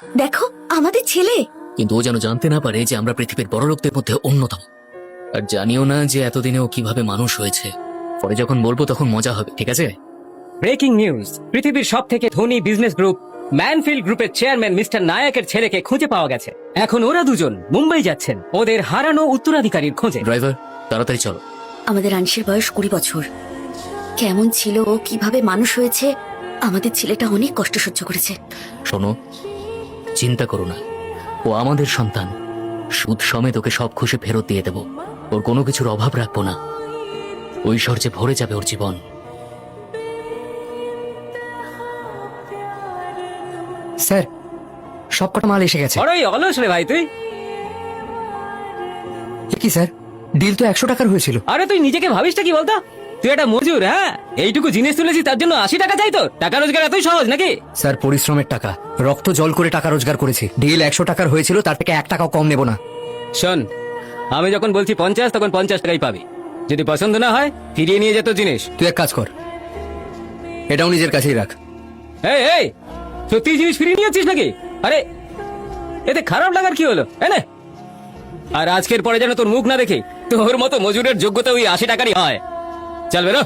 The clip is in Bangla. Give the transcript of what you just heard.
দেখো আমাদের ছেলে। কিন্তু ও যেন জানতে না পারে যে আমরা পৃথিবীর বড় লোকদের মধ্যে অন্যতম। আর জানিও না যে এতদিনে ও কিভাবে মানুষ হয়েছে। পরে যখন বলবো তখন মজা হবে, ঠিক আছে? ব্রেকিং নিউজ, পৃথিবীর সব থেকে ধনী বিজনেস গ্রুপ ম্যানফিল্ড গ্রুপের চেয়ারম্যান মিস্টার নায়কের ছেলেকে খুঁজে পাওয়া গেছে। এখন ওরা দুজন মুম্বাই যাচ্ছেন ওদের হারানো উত্তরাধিকারীর খোঁজে। ড্রাইভার, তাড়াতাড়ি চলো। আমাদের আংশির বয়স 20 বছর। কেমন ছিল ও, কিভাবে মানুষ হয়েছে, আমাদের ছেলেটা অনেক কষ্ট সহ্য করেছে। শোনো, চিন্তা করো না, ও আমাদের সন্তান। সুদ সমেত ওকে সব খুশি ফেরত দিয়ে দেব। ওর কোনো কিছুর অভাব রাখবো না। ঐশ্বর্যে ভরে যাবে ওর জীবন। স্যার, সবকটা মাল এসে গেছে। বড়ই অলস রে ভাই তুই। কি স্যার, ডিল তো 100 টাকার হয়েছিল। আরে তুই নিজেকে ভাবিসটা কি বলতো? তুই একটা মজুর, হ্যাঁ? এইটুকু জিনিস তুলেছিস তার জন্য 80 টাকা চাই তোর? টাকা রোজগার এতই সহজ নাকি? স্যার, পরিশ্রমের টাকা, রক্ত জল করে টাকা রোজগার করেছি। ডিল 100 টাকার হয়েছিল, তার থেকে 1 টাকাও কম নেব না। শোন, আমি যখন বলছি 50 তখন 50 টাকাই পাবি। যদি পছন্দ না হয় ফিরিয়ে নিয়ে যেত জিনিস। তুই এক কাজ কর, এটাও নিজের কাছেই রাখ। এই এই, সত্যি জিনিস ফিরিয়ে নিয়েছিস নাকি? আরে এতে খারাপ লাগার কি হলো, এনে। আর আজকের পরে যেন তোর মুখ না দেখে তোর মতো মজুরের যোগ্যতা ওই 80 টাকারই হয়। চল বেরো।